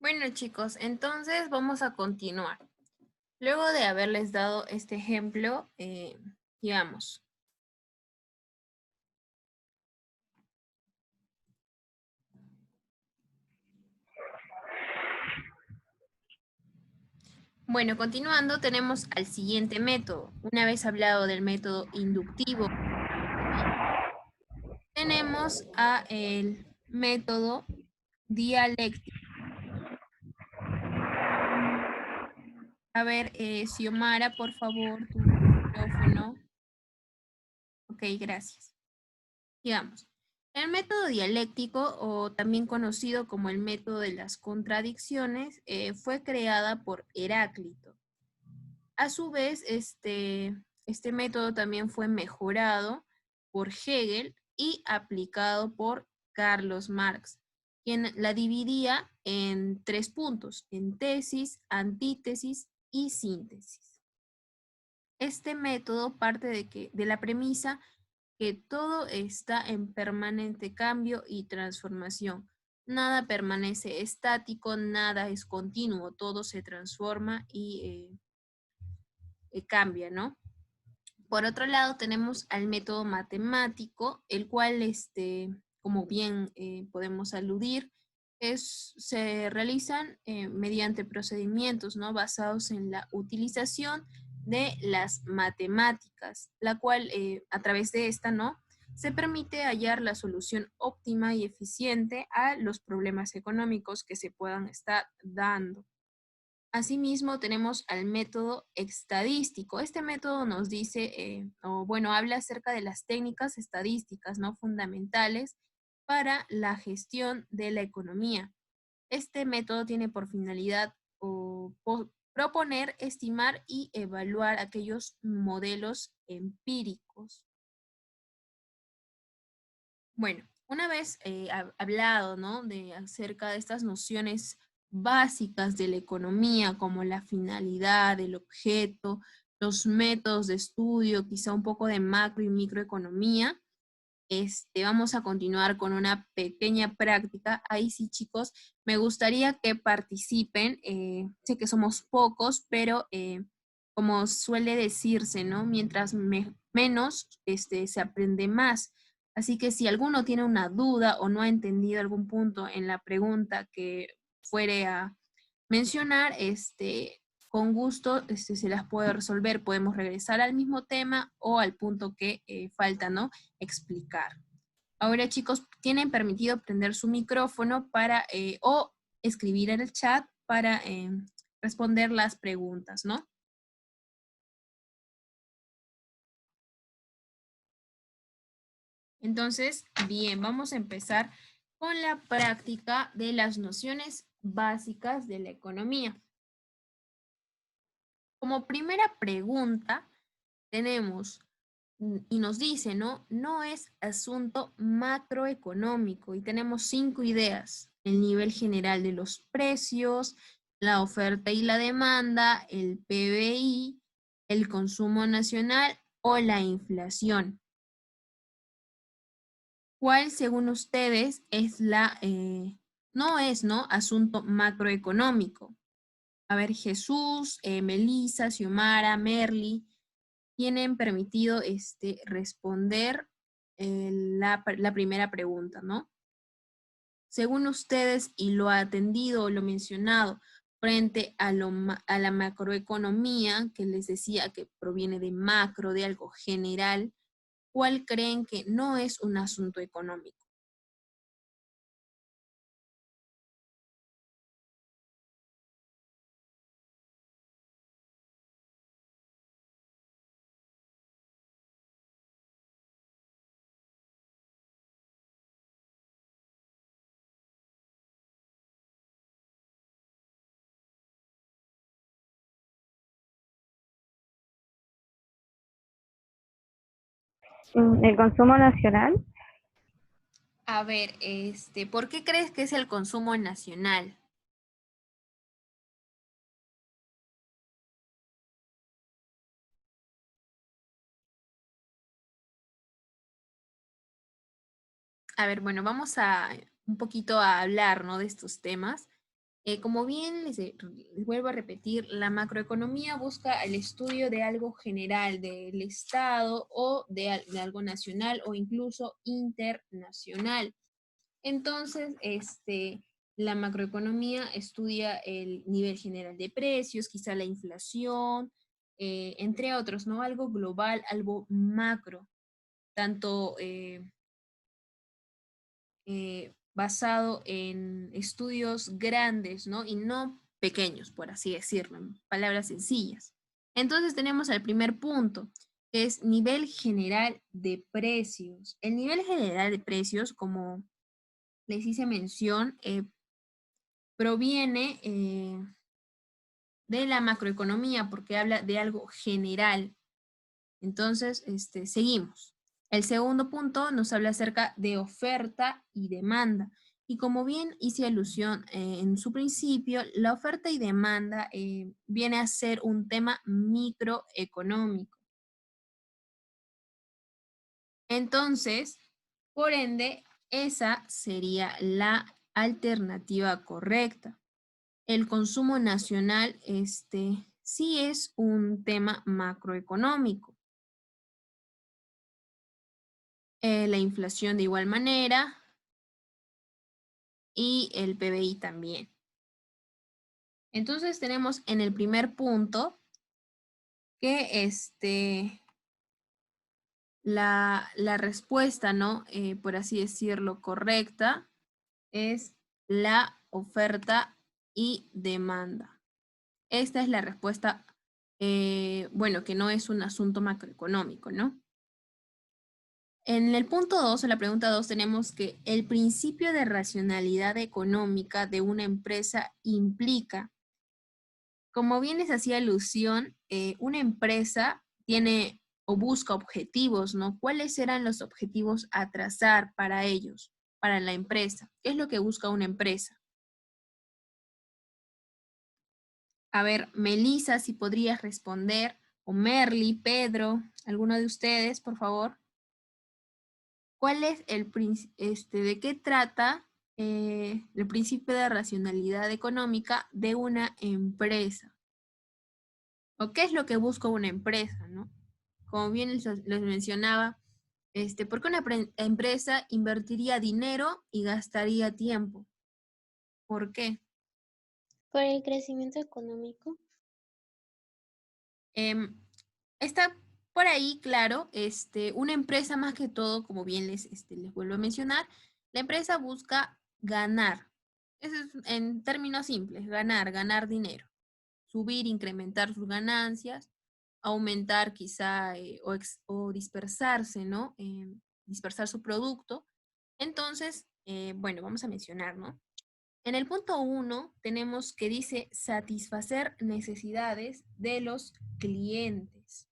Bueno, chicos, entonces vamos a continuar. Luego de haberles dado este ejemplo, digamos, bueno, continuando, tenemos al siguiente método. Una vez hablado del método inductivo, tenemos a el método dialéctico. A ver, Xiomara, por favor, tu micrófono. Ok, gracias. Digamos, el método dialéctico, o también conocido como el método de las contradicciones, fue creada por Heráclito. A su vez, este método también fue mejorado por Hegel y aplicado por Carlos Marx, quien la dividía en 3 puntos, en tesis, antítesis y síntesis. Este método parte de la premisa que todo está en permanente cambio y transformación. Nada permanece estático, nada es continuo, todo se transforma y cambia, ¿no? Por otro lado, tenemos al método matemático, el cual, como bien podemos aludir, se realizan mediante procedimientos, ¿no? Basados en la utilización de las matemáticas, la cual, a través de esta, ¿no? Se permite hallar la solución óptima y eficiente a los problemas económicos que se puedan estar dando. Asimismo, tenemos al método estadístico. Este método nos dice, o bueno, habla acerca de las técnicas estadísticas, ¿no? Fundamentales para la gestión de la economía. Este método tiene por finalidad proponer, estimar y evaluar aquellos modelos empíricos. Bueno, una vez hablado, ¿no? De acerca de estas nociones básicas de la economía, como la finalidad, el objeto, los métodos de estudio, quizá un poco de macro y microeconomía, vamos a continuar con una pequeña práctica. Ahí sí, chicos, me gustaría que participen. Sé que somos pocos, pero como suele decirse, ¿no? Mientras menos, se aprende más. Así que si alguno tiene una duda o no ha entendido algún punto en la pregunta que fuere a mencionar, con gusto se las puede resolver. Podemos regresar al mismo tema o al punto que falta, ¿no? Explicar. Ahora, chicos, tienen permitido prender su micrófono para o escribir en el chat para responder las preguntas, ¿no? Entonces, bien, vamos a empezar con la práctica de las nociones básicas de la economía. Como primera pregunta, tenemos, y nos dice, ¿no? No es asunto macroeconómico, y tenemos 5 ideas: el nivel general de los precios, la oferta y la demanda, el PBI, el consumo nacional o la inflación. ¿Cuál, según ustedes, es no es, ¿no? Asunto macroeconómico? A ver, Jesús, Melissa, Xiomara, Merly, tienen permitido responder la primera pregunta, ¿no? Según ustedes y lo atendido o lo mencionado frente a la macroeconomía, que les decía que proviene de macro, de algo general, ¿cuál creen que no es un asunto económico? El consumo nacional. A ver, ¿por qué crees que es el consumo nacional? A ver, bueno, vamos a un poquito a hablar, ¿no? De estos temas. Como bien les vuelvo a repetir, la macroeconomía busca el estudio de algo general, del Estado o de algo nacional o incluso internacional. Entonces, la macroeconomía estudia el nivel general de precios, quizá la inflación, entre otros, ¿no? Algo global, algo macro, tanto basado en estudios grandes, ¿no? Y no pequeños, por así decirlo, en palabras sencillas. Entonces tenemos el primer punto, que es nivel general de precios. El nivel general de precios, como les hice mención, proviene de la macroeconomía porque habla de algo general. Entonces, seguimos. El segundo punto nos habla acerca de oferta y demanda. Y como bien hice alusión en su principio, la oferta y demanda viene a ser un tema microeconómico. Entonces, por ende, esa sería la alternativa correcta. El consumo nacional, sí es un tema macroeconómico. La inflación de igual manera y el PBI también. Entonces tenemos en el primer punto que la respuesta, ¿no? Por así decirlo, correcta es la oferta y demanda. Esta es la respuesta, bueno, que no es un asunto macroeconómico, ¿no? En el punto 2, en la pregunta 2, tenemos que el principio de racionalidad económica de una empresa implica, como bien les hacía alusión, una empresa tiene o busca objetivos, ¿no? ¿Cuáles eran los objetivos a trazar para ellos, para la empresa? ¿Qué es lo que busca una empresa? A ver, Melissa, si podrías responder, o Merly, Pedro, alguno de ustedes, por favor. ¿Cuál es de qué trata el principio de racionalidad económica de una empresa? ¿O qué es lo que busca una empresa, no? Como bien les mencionaba, ¿por qué una empresa invertiría dinero y gastaría tiempo? ¿Por qué? Por el crecimiento económico. Em, Está por ahí, claro, una empresa más que todo, como bien les vuelvo a mencionar, la empresa busca ganar. Eso es en términos simples, ganar dinero. Subir, incrementar sus ganancias, aumentar quizá o dispersarse, ¿no? Dispersar su producto. Entonces, bueno, vamos a mencionar, ¿no? En el punto 1 tenemos que dice satisfacer necesidades de los clientes.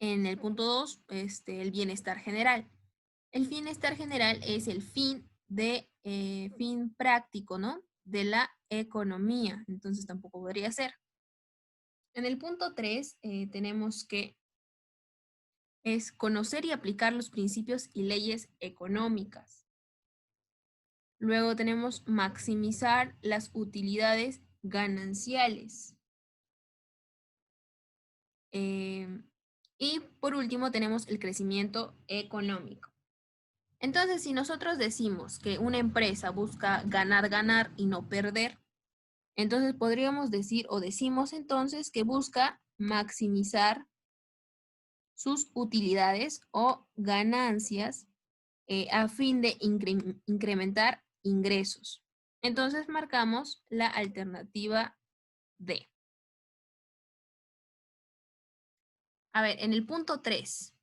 En el punto 2, el bienestar general. El bienestar general es el fin práctico, ¿no? De la economía. Entonces tampoco podría ser. En el punto 3 tenemos que es conocer y aplicar los principios y leyes económicas. Luego tenemos maximizar las utilidades gananciales. Y por último tenemos el crecimiento económico. Entonces, si nosotros decimos que una empresa busca ganar y no perder, entonces podríamos decir o decimos entonces que busca maximizar sus utilidades o ganancias a fin de incrementar ingresos. Entonces marcamos la alternativa D. A ver, en el punto 3.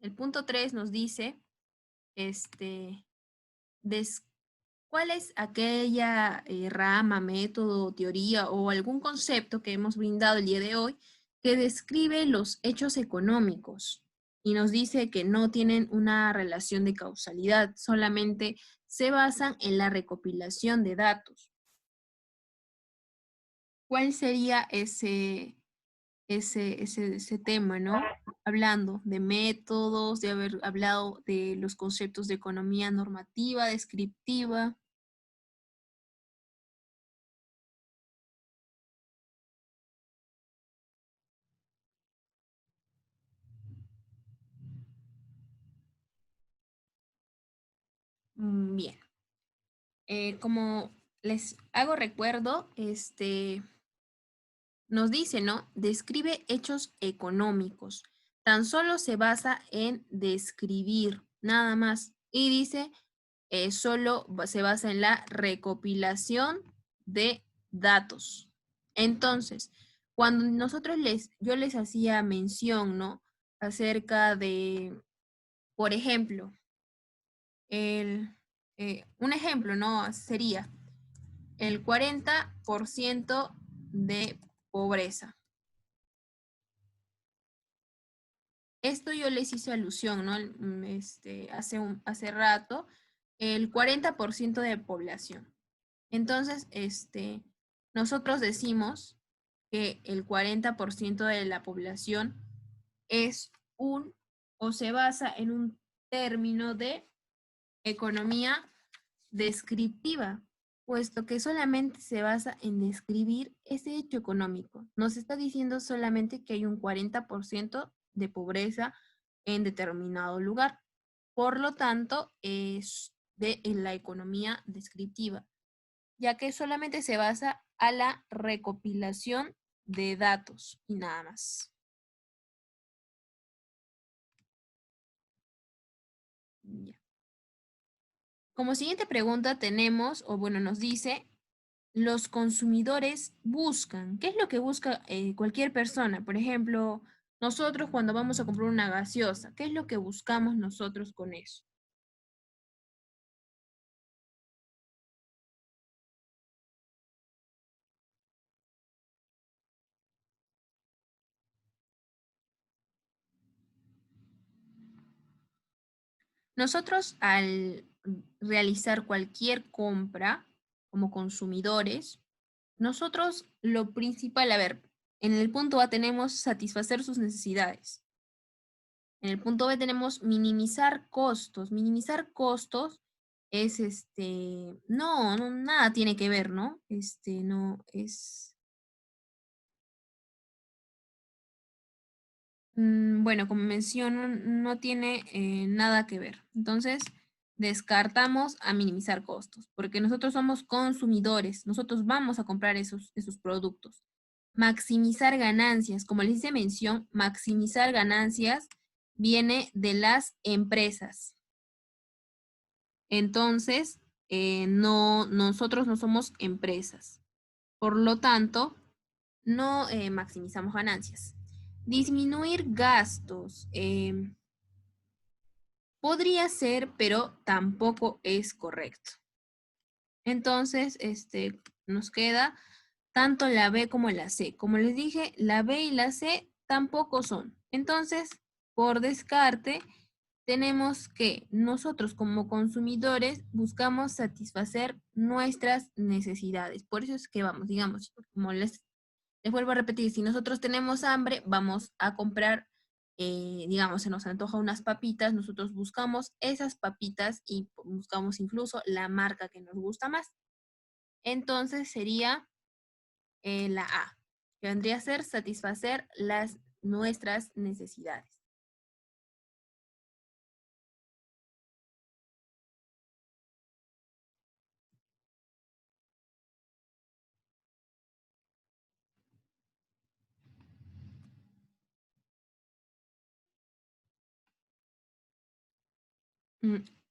El punto 3 nos dice, este, ¿cuál es aquella rama, método, teoría o algún concepto que hemos brindado el día de hoy que describe los hechos económicos y nos dice que no tienen una relación de causalidad, solamente se basan en la recopilación de datos? ¿Cuál sería ese tema, ¿no? Hablando de métodos, de haber hablado de los conceptos de economía normativa, descriptiva. Bien. Como les hago recuerdo, nos dice, ¿no? Describe hechos económicos. Tan solo se basa en describir, nada más. Y dice, solo se basa en la recopilación de datos. Entonces, cuando yo les hacía mención, ¿no? Acerca de, por ejemplo, un ejemplo, ¿no? Sería el 40% de pobreza. Esto yo les hice alusión, ¿no? Hace rato, el 40% de población. Entonces, nosotros decimos que el 40% de la población es o se basa en un término de economía descriptiva, puesto que solamente se basa en describir ese hecho económico. Nos está diciendo solamente que hay un 40% de pobreza en determinado lugar. Por lo tanto, es en la economía descriptiva, ya que solamente se basa a la recopilación de datos y nada más. Ya. Como siguiente pregunta tenemos, o bueno, nos dice, los consumidores buscan. ¿Qué es lo que busca cualquier persona? Por ejemplo, nosotros cuando vamos a comprar una gaseosa, ¿qué es lo que buscamos nosotros con eso? Nosotros al realizar cualquier compra como consumidores, nosotros lo principal, a ver, en el punto A tenemos satisfacer sus necesidades. En el punto B tenemos minimizar costos. Minimizar costos es no, nada tiene que ver, ¿no? No es, bueno, como menciono, no tiene nada que ver. Entonces, descartamos a minimizar costos, porque nosotros somos consumidores, nosotros vamos a comprar esos productos. Maximizar ganancias, como les hice mención, maximizar ganancias viene de las empresas. Entonces, nosotros no somos empresas. Por lo tanto, no maximizamos ganancias. Disminuir gastos. Podría ser, pero tampoco es correcto. Entonces, nos queda tanto la B como la C. Como les dije, la B y la C tampoco son. Entonces, por descarte, tenemos que nosotros como consumidores buscamos satisfacer nuestras necesidades. Por eso es que vamos, digamos, como les vuelvo a repetir, si nosotros tenemos hambre, vamos a comprar, digamos, se nos antoja unas papitas, nosotros buscamos esas papitas y buscamos incluso la marca que nos gusta más. Entonces sería la A, que vendría a ser satisfacer nuestras necesidades.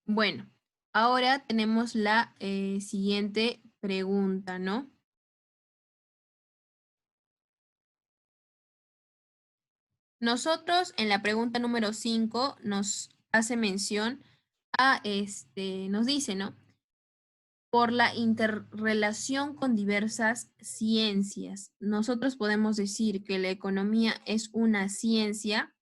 Bueno, ahora tenemos la siguiente pregunta, ¿no? Nosotros en la pregunta número 5 nos hace mención a nos dice, ¿no? Por la interrelación con diversas ciencias. Nosotros podemos decir que la economía es una ciencia.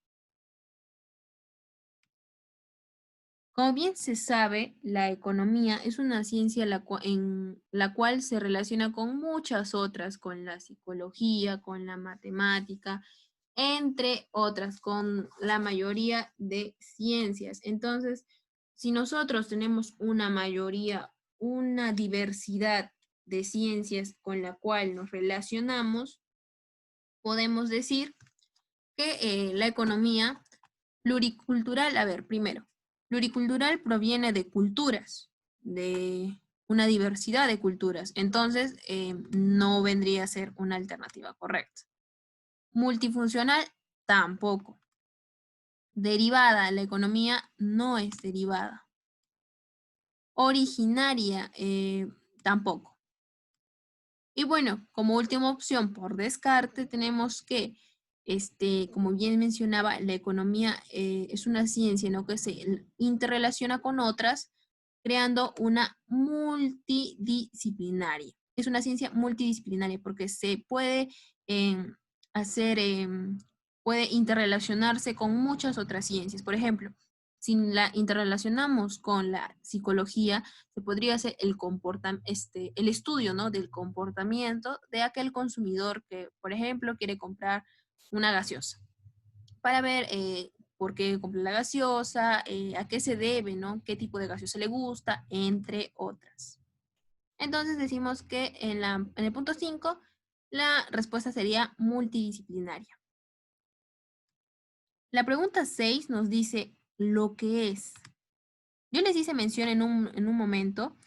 Como bien se sabe, la economía es una ciencia en la cual se relaciona con muchas otras, con la psicología, con la matemática, entre otras, con la mayoría de ciencias. Entonces, si nosotros tenemos una mayoría, una diversidad de ciencias con la cual nos relacionamos, podemos decir que la economía pluricultural, a ver, primero, pluricultural proviene de culturas. de una diversidad de culturas. Entonces, no vendría a ser una alternativa correcta. Multifuncional, tampoco. Derivada, la economía no es derivada. Originaria, tampoco. Y bueno, como última opción, por descarte, tenemos que, como bien mencionaba, la economía es una ciencia, ¿no?, que se interrelaciona con otras, creando una multidisciplinaria. Es una ciencia multidisciplinaria porque se puede hacer, puede interrelacionarse con muchas otras ciencias. Por ejemplo, si la interrelacionamos con la psicología, se podría hacer el estudio, ¿no?, del comportamiento de aquel consumidor que, por ejemplo, quiere comprar una gaseosa, para ver por qué compra la gaseosa, a qué se debe, ¿no?, qué tipo de gaseosa le gusta, entre otras. Entonces decimos que en el punto 5, la respuesta sería multidisciplinaria. La pregunta 6 nos dice lo que es. Yo les hice mención en un momento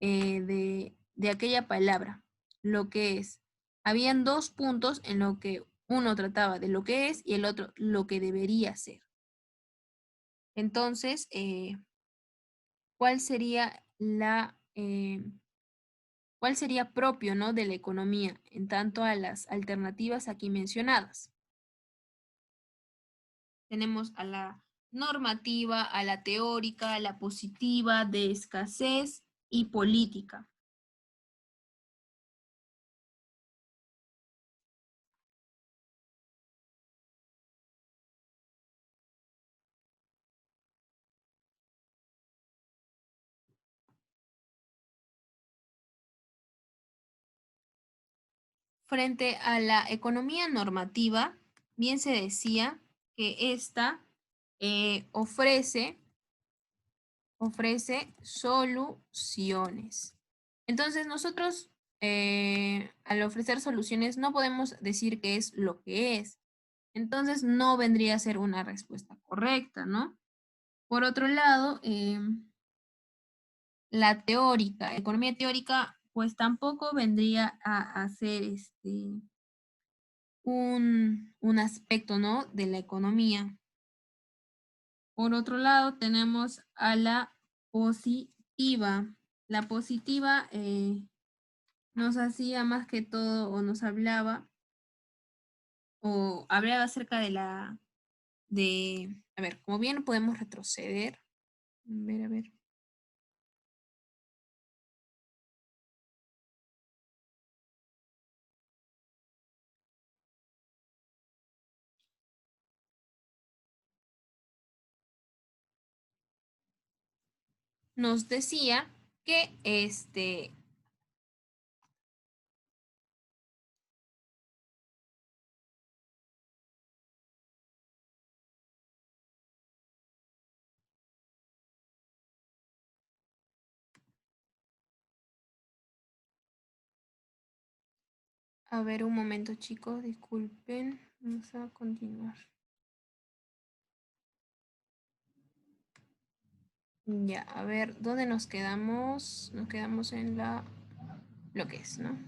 de aquella palabra, lo que es. Habían 2 puntos en lo que uno trataba de lo que es y el otro lo que debería ser. Entonces, ¿cuál sería cuál sería propio, ¿no?, de la economía en tanto a las alternativas aquí mencionadas? Tenemos a la normativa, a la teórica, a la positiva, de escasez y política. Frente a la economía normativa, bien se decía que esta ofrece soluciones. Entonces nosotros al ofrecer soluciones no podemos decir que es lo que es. Entonces no vendría a ser una respuesta correcta, ¿no? Por otro lado, la teórica, economía teórica, pues tampoco vendría a ser un aspecto, ¿no?, de la economía. Por otro lado, tenemos a la positiva. La positiva nos hacía más que todo, o nos hablaba, o hablaba acerca a ver, como bien podemos retroceder. A ver. Nos decía que a ver, un momento, chicos, disculpen. Vamos a continuar. Ya, a ver, ¿dónde nos quedamos? Nos quedamos en lo que es, ¿no?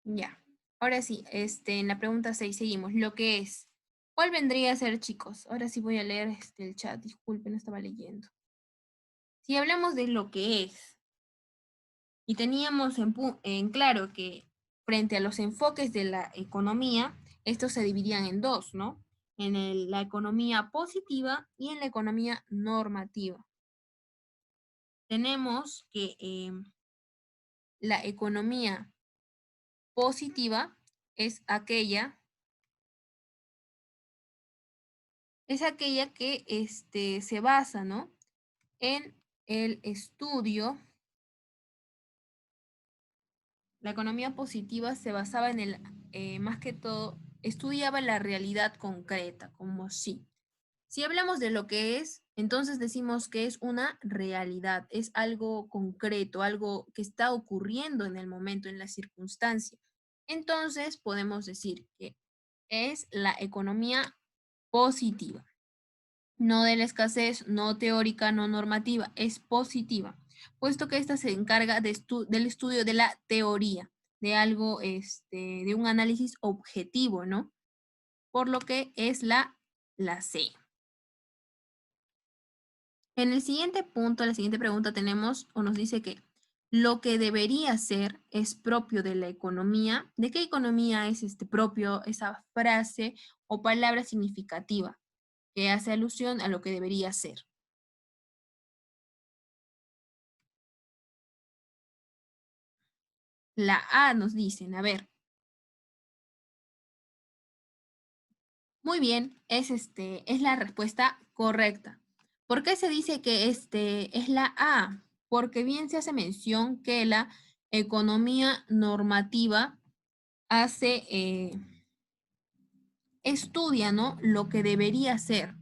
Ya. Ahora sí, en la pregunta 6 seguimos. Lo que es. ¿Cuál vendría a ser, chicos? Ahora sí voy a leer el chat. Disculpen, estaba leyendo. Si hablamos de lo que es, y teníamos en claro que frente a los enfoques de la economía, estos se dividían en dos, ¿no? En la economía positiva y en la economía normativa. Tenemos que la economía positiva es aquella que se basa, ¿no?, en el estudio. La economía positiva se basaba en más que todo, estudiaba la realidad concreta, como sí. Si hablamos de lo que es, entonces decimos que es una realidad, es algo concreto, algo que está ocurriendo en el momento, en la circunstancia. Entonces podemos decir que es la economía positiva. no de la escasez, no teórica, no normativa, es positiva, puesto que esta se encarga del estudio de la teoría, de algo, de un análisis objetivo, ¿no? Por lo que es la C. En el siguiente punto, la siguiente pregunta tenemos o nos dice que lo que debería ser es propio de la economía. ¿De qué economía es propio esa frase o palabra significativa que hace alusión a lo que debería ser? La A nos dicen, a ver. Muy bien, es la respuesta correcta. ¿Por qué se dice que es la A? Porque bien se hace mención que la economía normativa hace, estudia, ¿no? Lo que debería ser,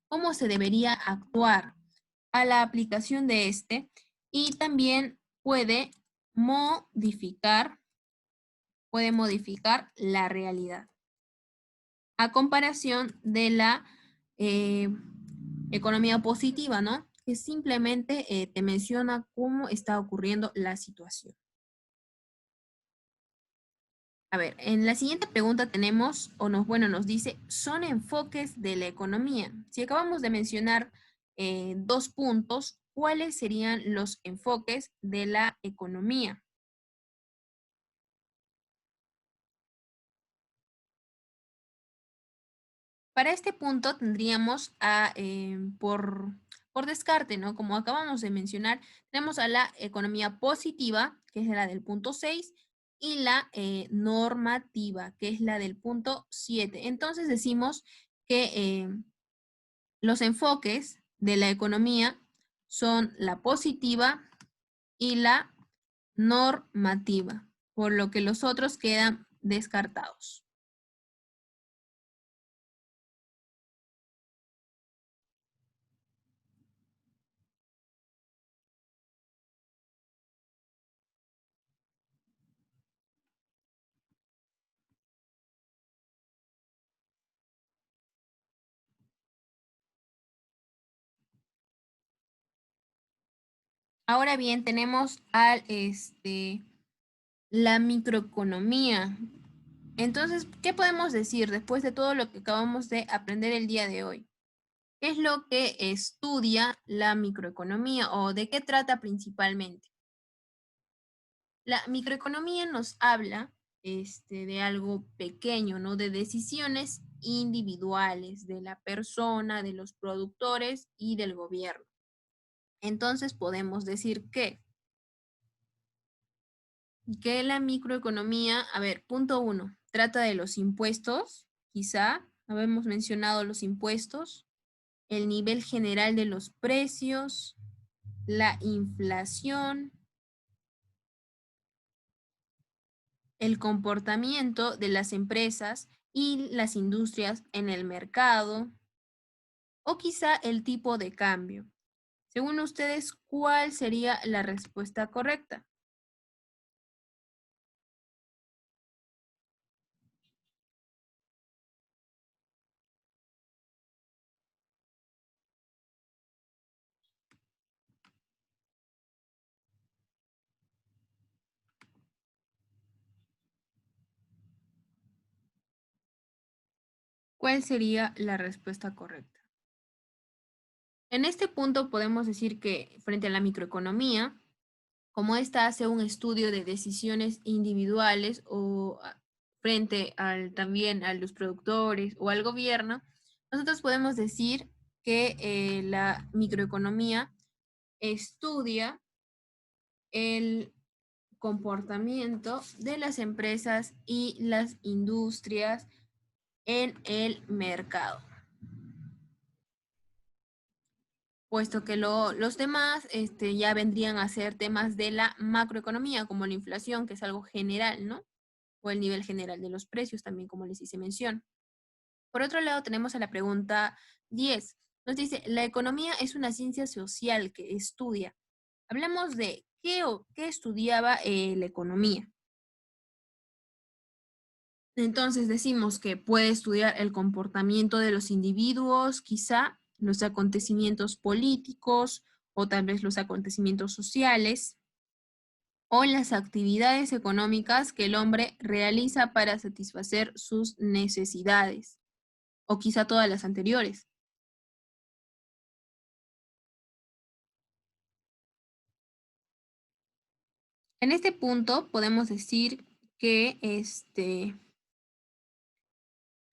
cómo se debería actuar a la aplicación de y también puede modificar la realidad. A comparación de la eh, economía positiva, ¿no? Que simplemente te menciona cómo está ocurriendo la situación. A ver, en la siguiente pregunta tenemos, nos dice, son enfoques de la economía. Si acabamos de mencionar 2 puntos, ¿cuáles serían los enfoques de la economía? Para este punto tendríamos por descarte, ¿no? Como acabamos de mencionar, tenemos a la economía positiva, que es la del punto 6, y la normativa, que es la del punto 7. Entonces decimos que los enfoques de la economía son la positiva y la normativa, por lo que los otros quedan descartados. Ahora bien, tenemos la microeconomía. Entonces, ¿qué podemos decir después de todo lo que acabamos de aprender el día de hoy? ¿Qué es lo que estudia la microeconomía o de qué trata principalmente? La microeconomía nos habla de algo pequeño, ¿no? De decisiones individuales de la persona, de los productores y del gobierno. Entonces podemos decir que la microeconomía, a ver, punto 1, trata de los impuestos, quizá, habemos mencionado los impuestos, el nivel general de los precios, la inflación, el comportamiento de las empresas y las industrias en el mercado, o quizá el tipo de cambio. Según ustedes, ¿cuál sería la respuesta correcta? ¿Cuál sería la respuesta correcta? En este punto podemos decir que frente a la microeconomía, como ésta hace un estudio de decisiones individuales o frente también a los productores o al gobierno, nosotros podemos decir que la microeconomía estudia el comportamiento de las empresas y las industrias en el mercado. Puesto que los demás ya vendrían a ser temas de la macroeconomía, como la inflación, que es algo general, ¿no? O el nivel general de los precios, también como les hice mención. Por otro lado, tenemos a la pregunta 10. Nos dice, la economía es una ciencia social que estudia. Hablamos de qué estudiaba la economía. Entonces decimos que puede estudiar el comportamiento de los individuos, quizá los acontecimientos políticos o tal vez los acontecimientos sociales o las actividades económicas que el hombre realiza para satisfacer sus necesidades, o quizá todas las anteriores. En este punto podemos decir que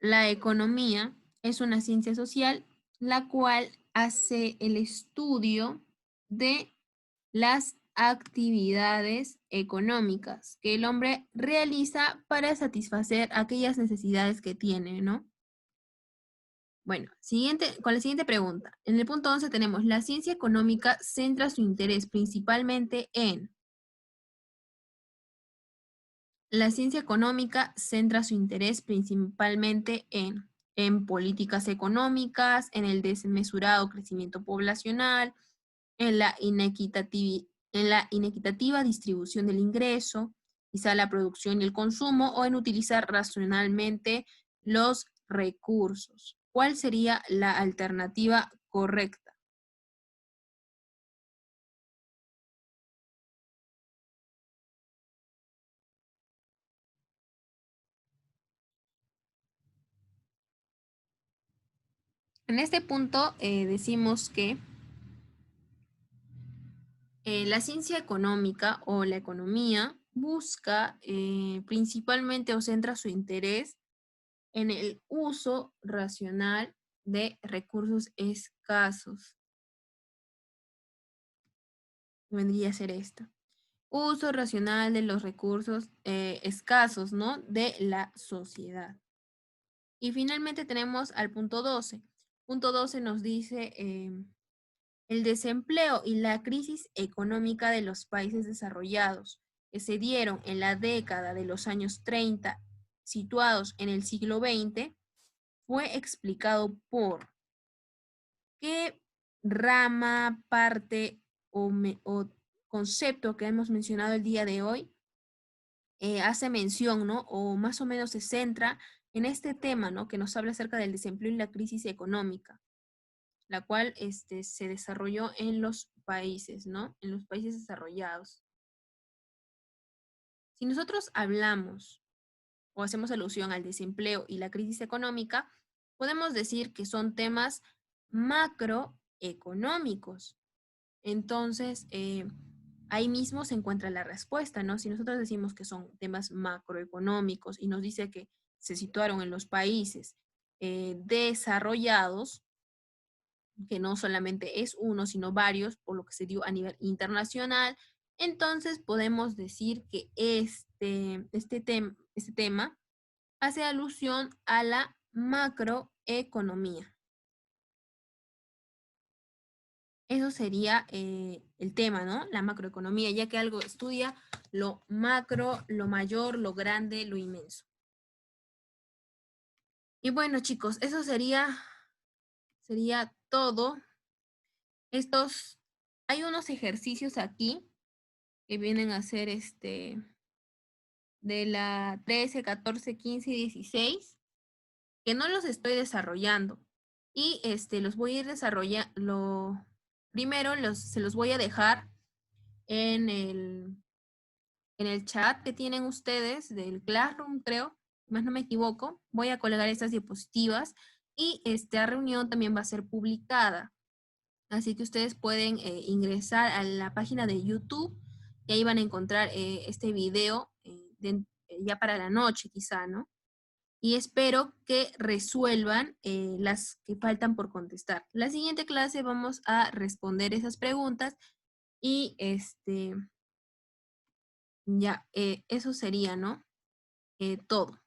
la economía es una ciencia social la cual hace el estudio de las actividades económicas que el hombre realiza para satisfacer aquellas necesidades que tiene, ¿no? Bueno, con la siguiente pregunta. En el punto 11 tenemos, la ciencia económica centra su interés principalmente en... La ciencia económica centra su interés principalmente en políticas económicas, en el desmesurado crecimiento poblacional, en la inequitativa distribución del ingreso, quizá la producción y el consumo, o en utilizar racionalmente los recursos. ¿Cuál sería la alternativa correcta? En este punto decimos que la ciencia económica o la economía busca principalmente o centra su interés en el uso racional de recursos escasos. Vendría a ser esto. Uso racional de los recursos escasos, ¿no? De la sociedad. Y finalmente tenemos al punto 12. Punto 12 nos dice el desempleo y la crisis económica de los países desarrollados que se dieron en la década de los años 30, situados en el siglo XX, fue explicado por qué rama, parte o concepto que hemos mencionado el día de hoy hace mención, ¿no? O más o menos se centra en este tema, ¿no? Que nos habla acerca del desempleo y la crisis económica, la cual se desarrolló en los países, ¿no? En los países desarrollados. Si nosotros hablamos o hacemos alusión al desempleo y la crisis económica, podemos decir que son temas macroeconómicos. Entonces, ahí mismo se encuentra la respuesta, ¿no? Si nosotros decimos que son temas macroeconómicos y nos dice que se situaron en los países desarrollados, que no solamente es uno, sino varios, por lo que se dio a nivel internacional, entonces podemos decir que este tema hace alusión a la macroeconomía. Eso sería el tema, ¿no? La macroeconomía, ya que algo estudia lo macro, lo mayor, lo grande, lo inmenso. Y bueno, chicos, eso sería todo. Hay unos ejercicios aquí que vienen a ser de la 13, 14, 15 y 16, que no los estoy desarrollando. Y los voy a ir desarrollando. Primero se los voy a dejar en el chat que tienen ustedes del Classroom, creo, más no me equivoco. Voy a colgar estas diapositivas y esta reunión también va a ser publicada. Así que ustedes pueden ingresar a la página de YouTube y ahí van a encontrar este video ya para la noche quizá, ¿no? Y espero que resuelvan las que faltan por contestar. La siguiente clase vamos a responder esas preguntas y ya, eso sería, ¿no? Todo.